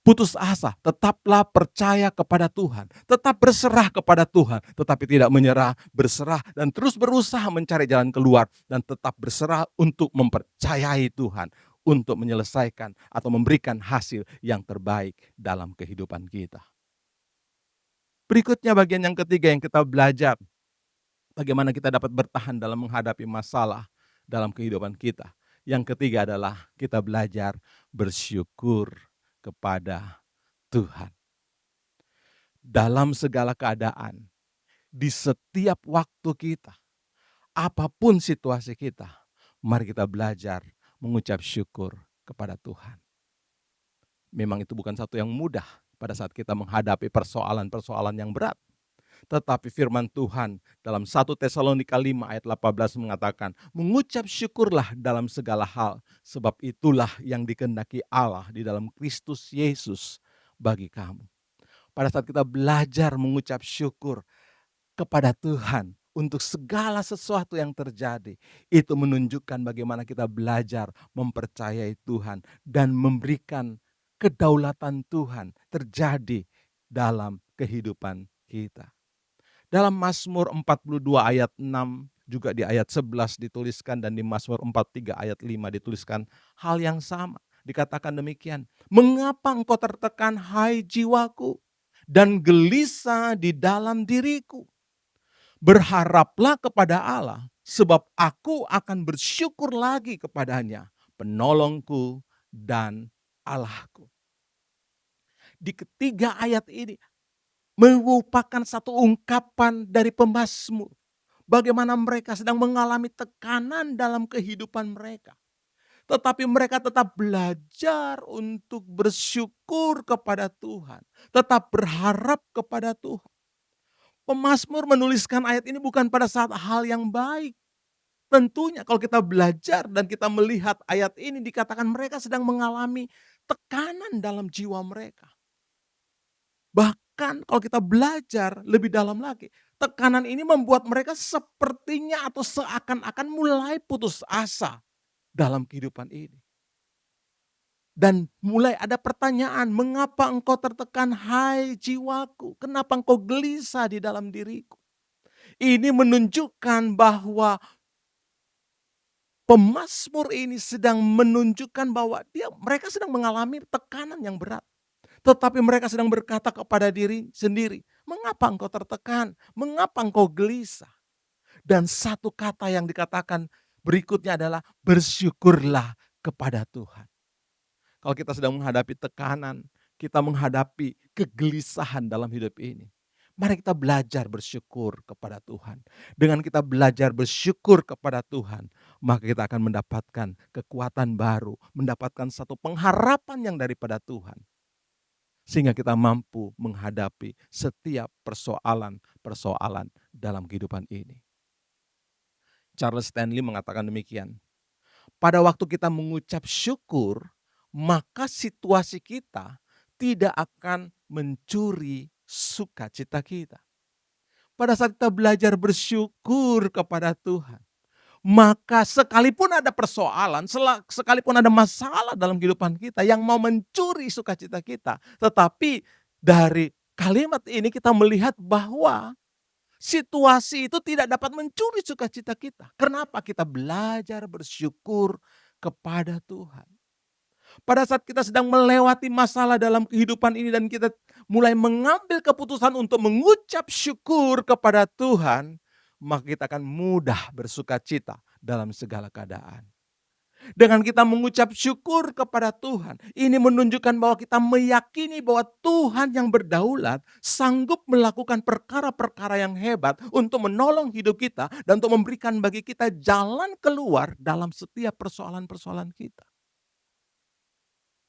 putus asa, tetaplah percaya kepada Tuhan, tetap berserah kepada Tuhan, tetapi tidak menyerah, berserah dan terus berusaha mencari jalan keluar dan tetap berserah untuk mempercayai Tuhan untuk menyelesaikan atau memberikan hasil yang terbaik dalam kehidupan kita. Berikutnya bagian yang ketiga yang kita belajar, bagaimana kita dapat bertahan dalam menghadapi masalah dalam kehidupan kita. Yang ketiga adalah kita belajar bersyukur kepada Tuhan. Dalam segala keadaan, di setiap waktu kita, apapun situasi kita, mari kita belajar mengucap syukur kepada Tuhan. Memang itu bukan satu yang mudah pada saat kita menghadapi persoalan-persoalan yang berat. Tetapi firman Tuhan dalam 1 Tesalonika 5 ayat 18 mengatakan, mengucap syukurlah dalam segala hal, sebab itulah yang dikehendaki Allah di dalam Kristus Yesus bagi kamu. Pada saat kita belajar mengucap syukur kepada Tuhan untuk segala sesuatu yang terjadi, itu menunjukkan bagaimana kita belajar mempercayai Tuhan dan memberikan kedaulatan Tuhan terjadi dalam kehidupan kita. Dalam Mazmur 42 ayat 6, juga di ayat 11 dituliskan, dan di Mazmur 43 ayat 5 dituliskan hal yang sama. Dikatakan demikian, mengapa engkau tertekan hai jiwaku, dan gelisah di dalam diriku? Berharaplah kepada Allah, sebab aku akan bersyukur lagi kepadanya, penolongku dan Allahku. Di ketiga ayat ini merupakan satu ungkapan dari pemazmur. Bagaimana mereka sedang mengalami tekanan dalam kehidupan mereka. Tetapi mereka tetap belajar untuk bersyukur kepada Tuhan. Tetap berharap kepada Tuhan. Pemazmur menuliskan ayat ini bukan pada saat hal yang baik. Tentunya kalau kita belajar dan kita melihat ayat ini, dikatakan mereka sedang mengalami tekanan dalam jiwa mereka. Bahkan kalau kita belajar lebih dalam lagi, tekanan ini membuat mereka sepertinya atau seakan-akan mulai putus asa dalam kehidupan ini. Dan mulai ada pertanyaan, mengapa engkau tertekan hai jiwaku? Kenapa engkau gelisah di dalam diriku? Ini menunjukkan bahwa pemazmur ini sedang menunjukkan bahwa mereka sedang mengalami tekanan yang berat. Tetapi mereka sedang berkata kepada diri sendiri, mengapa engkau tertekan? Mengapa engkau gelisah? Dan satu kata yang dikatakan berikutnya adalah bersyukurlah kepada Tuhan. Kalau kita sedang menghadapi tekanan, kita menghadapi kegelisahan dalam hidup ini, mari kita belajar bersyukur kepada Tuhan. Dengan kita belajar bersyukur kepada Tuhan, maka kita akan mendapatkan kekuatan baru, mendapatkan satu pengharapan yang daripada Tuhan. Sehingga kita mampu menghadapi setiap persoalan-persoalan dalam kehidupan ini. Charles Stanley mengatakan demikian. Pada waktu kita mengucap syukur, maka situasi kita tidak akan mencuri sukacita kita. Pada saat kita belajar bersyukur kepada Tuhan, maka sekalipun ada persoalan, sekalipun ada masalah dalam kehidupan kita yang mau mencuri sukacita kita, tetapi dari kalimat ini kita melihat bahwa situasi itu tidak dapat mencuri sukacita kita. Kenapa? Kita belajar bersyukur kepada Tuhan. Pada saat kita sedang melewati masalah dalam kehidupan ini dan kita mulai mengambil keputusan untuk mengucap syukur kepada Tuhan, maka kita akan mudah bersukacita dalam segala keadaan. Dengan kita mengucap syukur kepada Tuhan, ini menunjukkan bahwa kita meyakini bahwa Tuhan yang berdaulat sanggup melakukan perkara-perkara yang hebat untuk menolong hidup kita dan untuk memberikan bagi kita jalan keluar dalam setiap persoalan-persoalan kita.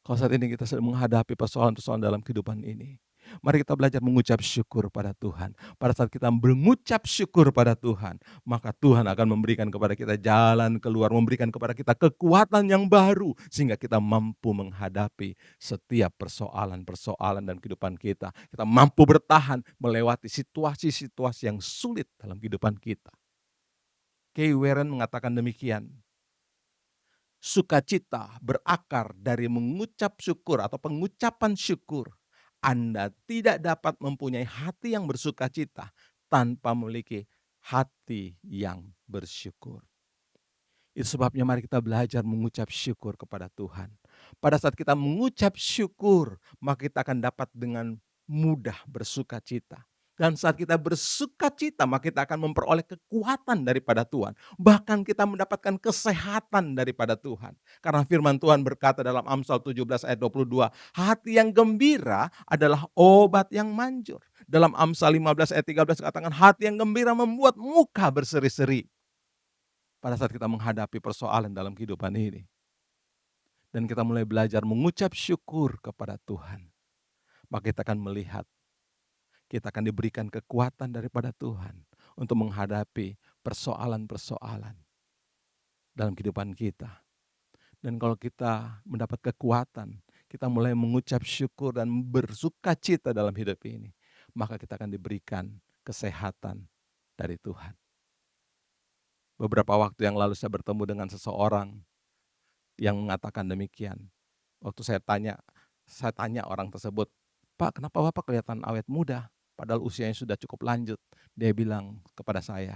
Kalau saat ini kita sedang menghadapi persoalan-persoalan dalam kehidupan ini, Mari kita belajar mengucap syukur pada Tuhan. Pada saat kita mengucap syukur pada Tuhan, maka Tuhan akan memberikan kepada kita jalan keluar, memberikan kepada kita kekuatan yang baru, sehingga kita mampu menghadapi setiap persoalan-persoalan dalam kehidupan kita. Kita mampu bertahan melewati situasi-situasi yang sulit dalam kehidupan kita. Kay Warren mengatakan demikian, sukacita berakar dari mengucap syukur atau pengucapan syukur. Anda tidak dapat mempunyai hati yang bersukacita tanpa memiliki hati yang bersyukur. Itu sebabnya mari kita belajar mengucap syukur kepada Tuhan. Pada saat kita mengucap syukur, maka kita akan dapat dengan mudah bersukacita. Dan saat kita bersukacita, maka kita akan memperoleh kekuatan daripada Tuhan. Bahkan kita mendapatkan kesehatan daripada Tuhan. Karena firman Tuhan berkata dalam Amsal 17 ayat 22, hati yang gembira adalah obat yang manjur. Dalam Amsal 15 ayat 13 katakan, hati yang gembira membuat muka berseri-seri. Pada saat kita menghadapi persoalan dalam kehidupan ini. Dan kita mulai belajar mengucap syukur kepada Tuhan. Maka kita akan melihat, kita akan diberikan kekuatan daripada Tuhan untuk menghadapi persoalan-persoalan dalam kehidupan kita. Dan kalau kita mendapat kekuatan, kita mulai mengucap syukur dan bersukacita dalam hidup ini, maka kita akan diberikan kesehatan dari Tuhan. Beberapa waktu yang lalu saya bertemu dengan seseorang yang mengatakan demikian. Waktu saya tanya orang tersebut, Pak, kenapa Bapak kelihatan awet muda? Padahal usianya sudah cukup lanjut. Dia bilang kepada saya,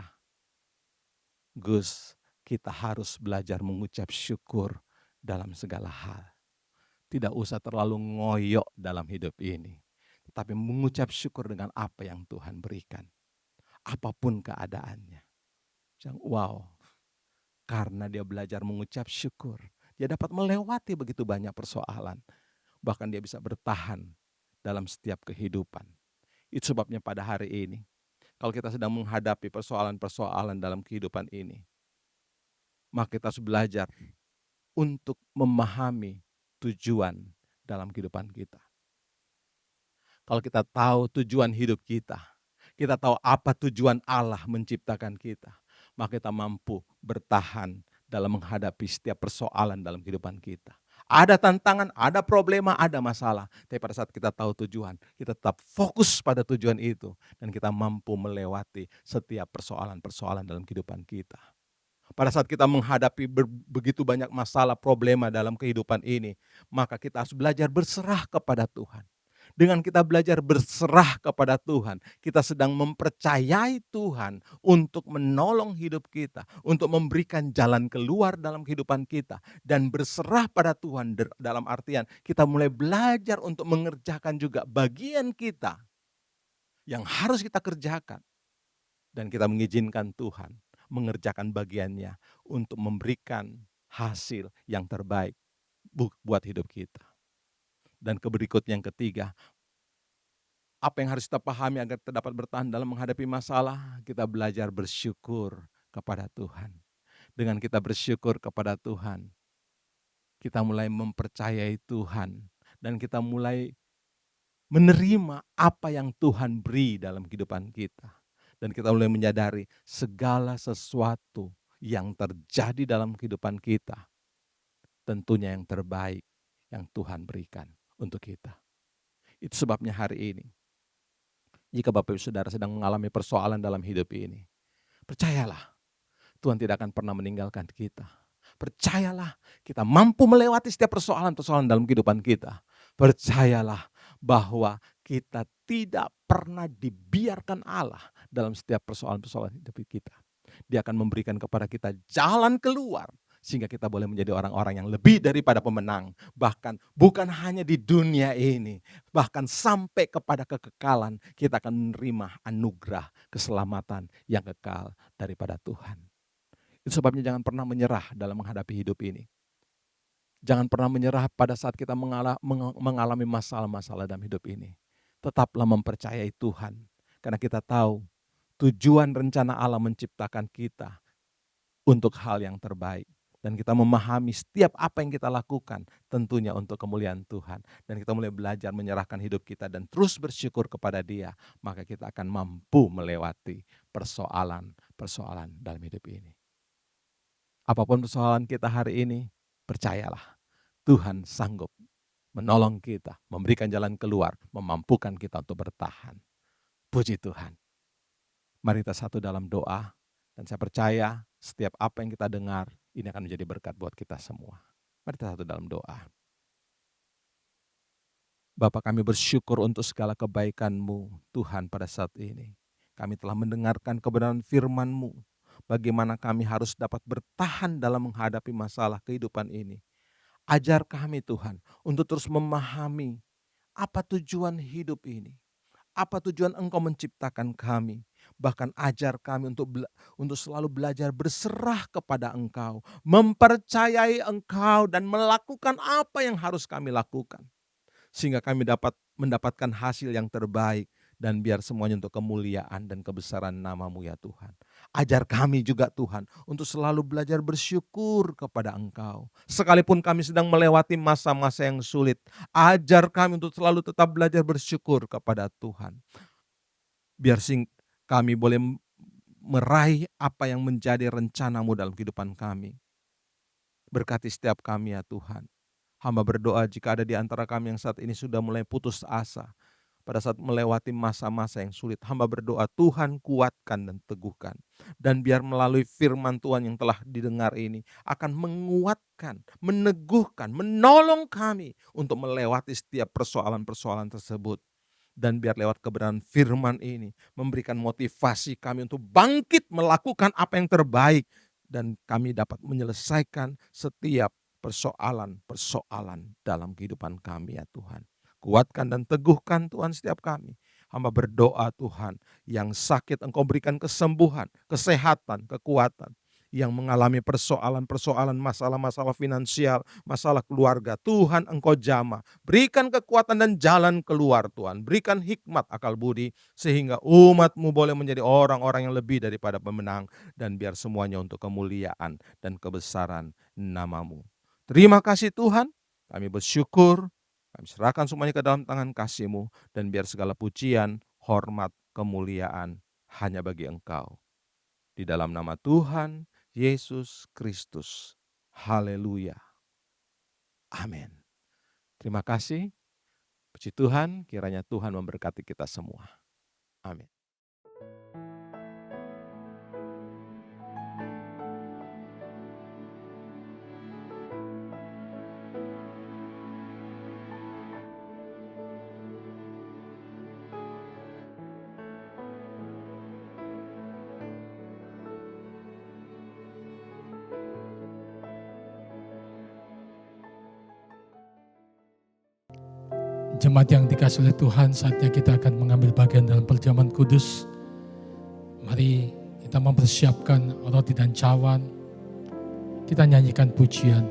Gus, kita harus belajar mengucap syukur dalam segala hal. Tidak usah terlalu ngoyok dalam hidup ini. Tetapi mengucap syukur dengan apa yang Tuhan berikan. Apapun keadaannya. Wow, karena dia belajar mengucap syukur. Dia dapat melewati begitu banyak persoalan. Bahkan dia bisa bertahan dalam setiap kehidupan. Itu sebabnya pada hari ini, kalau kita sedang menghadapi persoalan-persoalan dalam kehidupan ini, maka kita harus belajar untuk memahami tujuan dalam kehidupan kita. Kalau kita tahu tujuan hidup kita tahu apa tujuan Allah menciptakan kita, maka kita mampu bertahan dalam menghadapi setiap persoalan dalam kehidupan kita. Ada tantangan, ada problema, ada masalah. Tapi pada saat kita tahu tujuan, kita tetap fokus pada tujuan itu. Dan kita mampu melewati setiap persoalan-persoalan dalam kehidupan kita. Pada saat kita menghadapi begitu banyak masalah, problema dalam kehidupan ini, maka kita harus belajar berserah kepada Tuhan. Dengan kita belajar berserah kepada Tuhan, kita sedang mempercayai Tuhan untuk menolong hidup kita, untuk memberikan jalan keluar dalam kehidupan kita, dan berserah pada Tuhan dalam artian kita mulai belajar untuk mengerjakan juga bagian kita yang harus kita kerjakan, dan kita mengizinkan Tuhan mengerjakan bagiannya untuk memberikan hasil yang terbaik buat hidup kita. Dan berikut yang ketiga, apa yang harus kita pahami agar kita dapat bertahan dalam menghadapi masalah? Kita belajar bersyukur kepada Tuhan. Dengan kita bersyukur kepada Tuhan, kita mulai mempercayai Tuhan. Dan kita mulai menerima apa yang Tuhan beri dalam kehidupan kita. Dan kita mulai menyadari segala sesuatu yang terjadi dalam kehidupan kita, tentunya yang terbaik yang Tuhan berikan untuk kita. Itu sebabnya hari ini, jika Bapak Ibu Saudara sedang mengalami persoalan dalam hidup ini, percayalah, Tuhan tidak akan pernah meninggalkan kita. Percayalah, kita mampu melewati setiap persoalan-persoalan dalam kehidupan kita. Percayalah bahwa kita tidak pernah dibiarkan Allah dalam setiap persoalan-persoalan hidup kita. Dia akan memberikan kepada kita jalan keluar, sehingga kita boleh menjadi orang-orang yang lebih daripada pemenang. Bahkan bukan hanya di dunia ini, bahkan sampai kepada kekekalan, kita akan menerima anugerah keselamatan yang kekal daripada Tuhan. Itu sebabnya jangan pernah menyerah dalam menghadapi hidup ini. Jangan pernah menyerah pada saat kita mengalami masalah-masalah dalam hidup ini. Tetaplah mempercayai Tuhan, karena kita tahu tujuan rencana Allah menciptakan kita untuk hal yang terbaik. Dan kita memahami setiap apa yang kita lakukan tentunya untuk kemuliaan Tuhan. Dan kita mulai belajar menyerahkan hidup kita dan terus bersyukur kepada Dia. Maka kita akan mampu melewati persoalan-persoalan dalam hidup ini. Apapun persoalan kita hari ini, percayalah Tuhan sanggup menolong kita, memberikan jalan keluar, memampukan kita untuk bertahan. Puji Tuhan. Mari kita satu dalam doa. Dan saya percaya setiap apa yang kita dengar, ini akan menjadi berkat buat kita semua. Mari kita satu dalam doa. Bapa, kami bersyukur untuk segala kebaikan-Mu Tuhan pada saat ini. Kami telah mendengarkan kebenaran firman-Mu. Bagaimana kami harus dapat bertahan dalam menghadapi masalah kehidupan ini. Ajar kami Tuhan untuk terus memahami apa tujuan hidup ini. Apa tujuan Engkau menciptakan kami. Bahkan ajar kami untuk selalu belajar berserah kepada Engkau. Mempercayai Engkau dan melakukan apa yang harus kami lakukan. Sehingga kami dapat mendapatkan hasil yang terbaik. Dan biar semuanya untuk kemuliaan dan kebesaran nama-Mu ya Tuhan. Ajar kami juga Tuhan untuk selalu belajar bersyukur kepada Engkau. Sekalipun kami sedang melewati masa-masa yang sulit. Ajar kami untuk selalu tetap belajar bersyukur kepada Tuhan. Biar kami boleh meraih apa yang menjadi rencana-Mu dalam kehidupan kami. Berkati setiap kami ya Tuhan. Hamba berdoa jika ada di antara kami yang saat ini sudah mulai putus asa. Pada saat melewati masa-masa yang sulit, hamba berdoa Tuhan kuatkan dan teguhkan. Dan biar melalui firman Tuhan yang telah didengar ini akan menguatkan, meneguhkan, menolong kami untuk melewati setiap persoalan-persoalan tersebut. Dan biar lewat kebenaran firman ini memberikan motivasi kami untuk bangkit melakukan apa yang terbaik. Dan kami dapat menyelesaikan setiap persoalan-persoalan dalam kehidupan kami ya Tuhan. Kuatkan dan teguhkan Tuhan setiap kami. Hamba berdoa Tuhan, yang sakit Engkau berikan kesembuhan, kesehatan, kekuatan. Yang mengalami persoalan-persoalan, masalah-masalah finansial, masalah keluarga, Tuhan Engkau jamah. Berikan kekuatan dan jalan keluar Tuhan. Berikan hikmat akal budi, sehingga umat-Mu boleh menjadi orang-orang yang lebih daripada pemenang. Dan biar semuanya untuk kemuliaan dan kebesaran nama-Mu. Terima kasih Tuhan, kami bersyukur. Kami serahkan semuanya ke dalam tangan kasih-Mu. Dan biar segala pujian, hormat, kemuliaan hanya bagi Engkau. Di dalam nama Tuhan Yesus Kristus. Haleluya. Amin. Terima kasih. Puji Tuhan, kiranya Tuhan memberkati kita semua. Amin. Jemaat yang dikasih oleh Tuhan, saatnya kita akan mengambil bagian dalam perjamuan kudus. Mari kita mempersiapkan roti dan cawan. Kita nyanyikan pujian.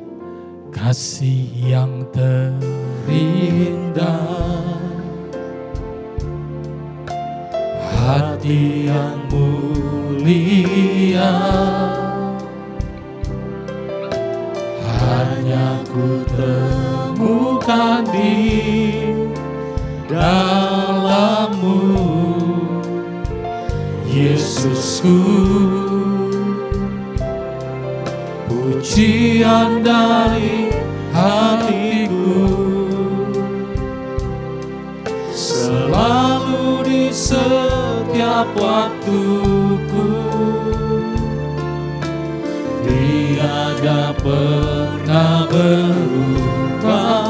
Kasih yang terindah, hati yang mulia, hanya ku temukan di dalam-Mu, Yesusku. Pujian dari hatiku, selalu di setiap waktuku. Tiada pernah berubah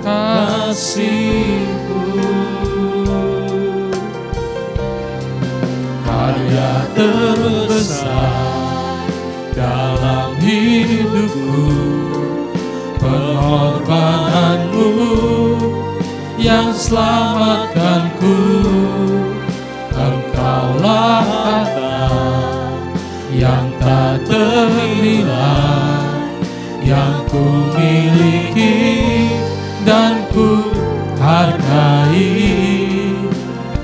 kasih-Mu. Karya terbesar dalam hidupku, pengorbanan-Mu yang selamatkanku. Engkaulah harta yang tak ternilai, yang ku miliki dan ku hargai.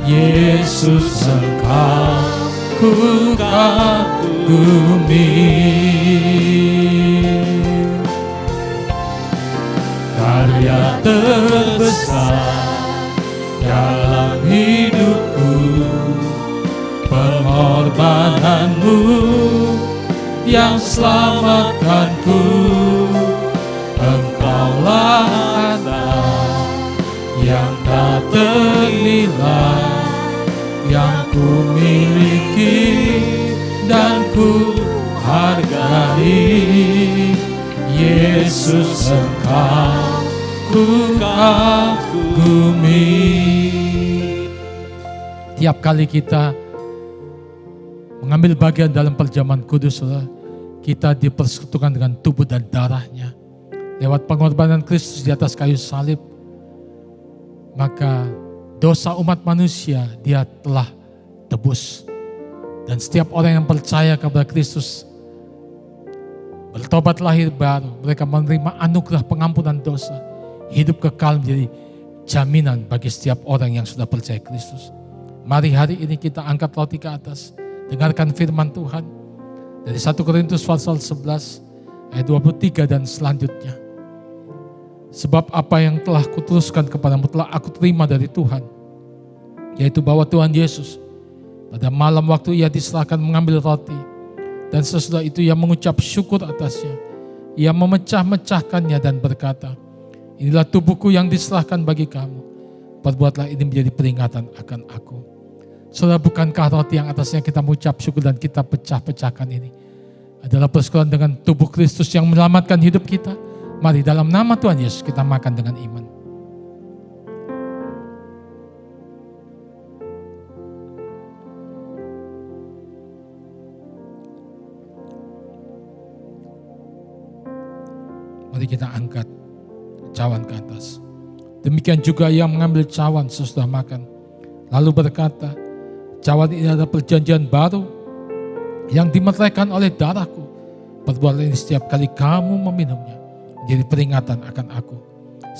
Yesus, Engkau ku kagumi. karya terbesar dalam hidupku, pengorbananmu yang selamatkanku. Engkaulah Allah yang tak ternilai, yang ku miliki dan ku hargai. Yesus, Engkau ku kagumi. Tiap kali kita mengambil bagian dalam perjamuan kudus, saudara, kita dipersekutukan dengan tubuh dan darahnya. Lewat pengorbanan Kristus di atas kayu salib, maka dosa umat manusia dia telah tebus. Dan setiap orang yang percaya kepada Kristus, bertobat lahir baru, mereka menerima anugerah pengampunan dosa. Hidup kekal menjadi jaminan bagi setiap orang yang sudah percaya Kristus. Mari hari ini kita angkat roti ke atas, dengarkan firman Tuhan dari 1 Korintus pasal 11 ayat 23 dan selanjutnya. Sebab apa yang telah kuteruskan kepadamu telah aku terima dari Tuhan, yaitu bahwa Tuhan Yesus pada malam waktu ia diserahkan mengambil roti, dan sesudah itu ia mengucap syukur atasnya. Ia memecah-mecahkannya dan berkata, inilah tubuhku yang diserahkan bagi kamu. Perbuatlah ini menjadi peringatan akan aku. Saudara, bukankah roti yang atasnya kita mengucap syukur dan kita pecah-pecahkan ini adalah persekutuan dengan tubuh Kristus yang menyelamatkan hidup kita? Mari dalam nama Tuhan Yesus kita makan dengan iman. Mari kita angkat cawan ke atas. Demikian juga ia mengambil cawan sesudah makan, lalu berkata, cawan ini adalah perjanjian baru yang dimeteraikan oleh darahku. Perbuatlah ini setiap kali kamu meminumnya, jadi peringatan akan aku.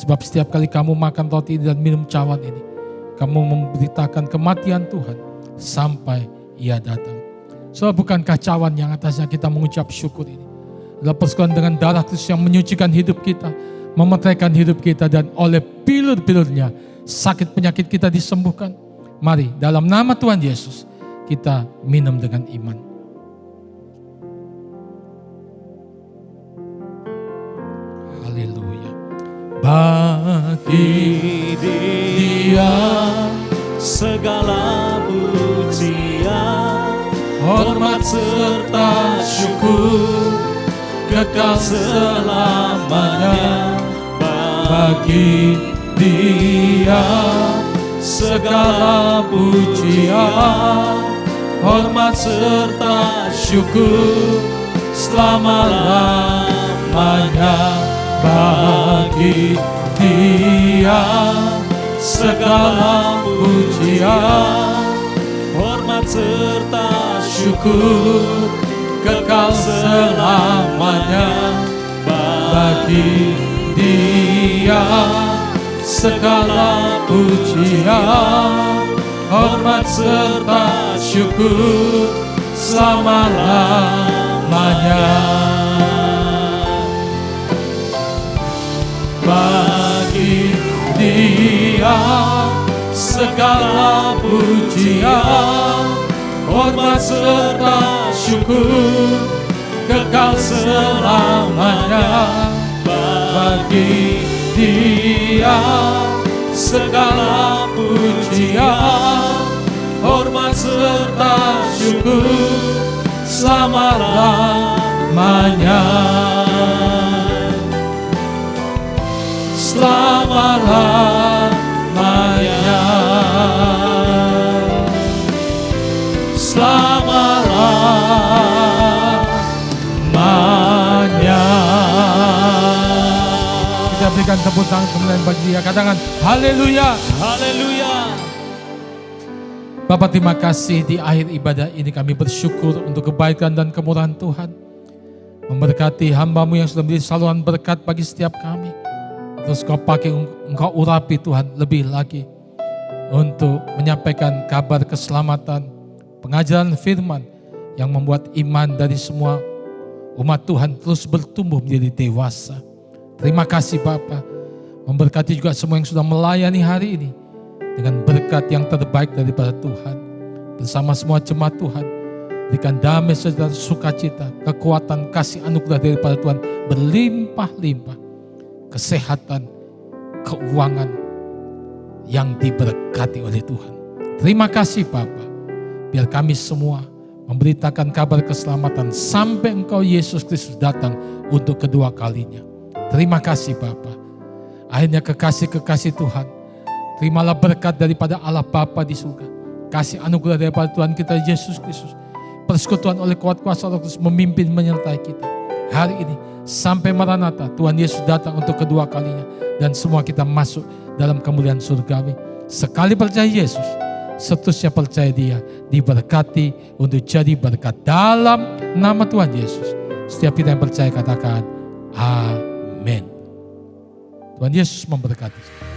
Sebab setiap kali kamu makan roti ini dan minum cawan ini, kamu memberitakan kematian Tuhan sampai ia datang. Soalnya bukankah cawan yang atasnya kita mengucap syukur ini adalah persekutuan dengan darah Kristus yang menyucikan hidup kita, memeteraikan hidup kita, dan oleh pilur-pilurnya sakit penyakit kita disembuhkan. Mari dalam nama Tuhan Yesus kita minum dengan iman. Haleluya. Bagi Dia segala pujian, hormat serta syukur kekal selamanya. Bagi Dia segala pujian, hormat serta syukur selama-lamanya. Bagi Dia segala pujian, hormat serta syukur kekal selamanya. Bagi Dia segala pujian, hormat serta syukur selama-lamanya. Bagi Dia segala pujian, hormat serta syukur kekal selamanya. Bagi Dia segala pujian, hormat serta syukur selama-lamanya. Selama-lamanya. Selama-lamanya. Kita berikan tepuk tangan kemuliaan bagi Dia. Katakan haleluya. haleluya. Bapak, terima kasih di akhir ibadah ini kami bersyukur untuk kebaikan dan kemurahan Tuhan. Memberkati hamba-Mu yang sudah menjadi saluran berkat bagi setiap kami. Terus Kau pakai, Engkau urapi Tuhan lebih lagi untuk menyampaikan kabar keselamatan, pengajaran firman yang membuat iman dari semua umat Tuhan terus bertumbuh menjadi dewasa. Terima kasih Bapa, Memberkati juga semua yang sudah melayani hari ini dengan berkat yang terbaik daripada Tuhan. Bersama semua jemaat Tuhan, berikan damai sejahtera, sukacita, kekuatan, kasih anugerah daripada Tuhan berlimpah-limpah, kesehatan, keuangan yang diberkati oleh Tuhan. Terima kasih Bapa, biar kami semua memberitakan kabar keselamatan sampai Engkau Yesus Kristus datang untuk kedua kalinya. Terima kasih Bapa. Akhirnya kekasih-kekasih Tuhan, terimalah berkat daripada Allah Bapa di surga, kasih anugerah daripada Tuhan kita Yesus Kristus, persekutuan oleh kuat kuasa Roh Kudus memimpin menyertai kita hari ini sampai Maranatha. Tuhan Yesus datang untuk kedua kalinya dan semua kita masuk dalam kemuliaan surgawi. Sekali percaya Yesus, seterusnya percaya Dia, diberkati untuk jadi berkat dalam nama Tuhan Yesus. Setiap kita yang percaya katakan amin. Tuhan Yesus memberkati.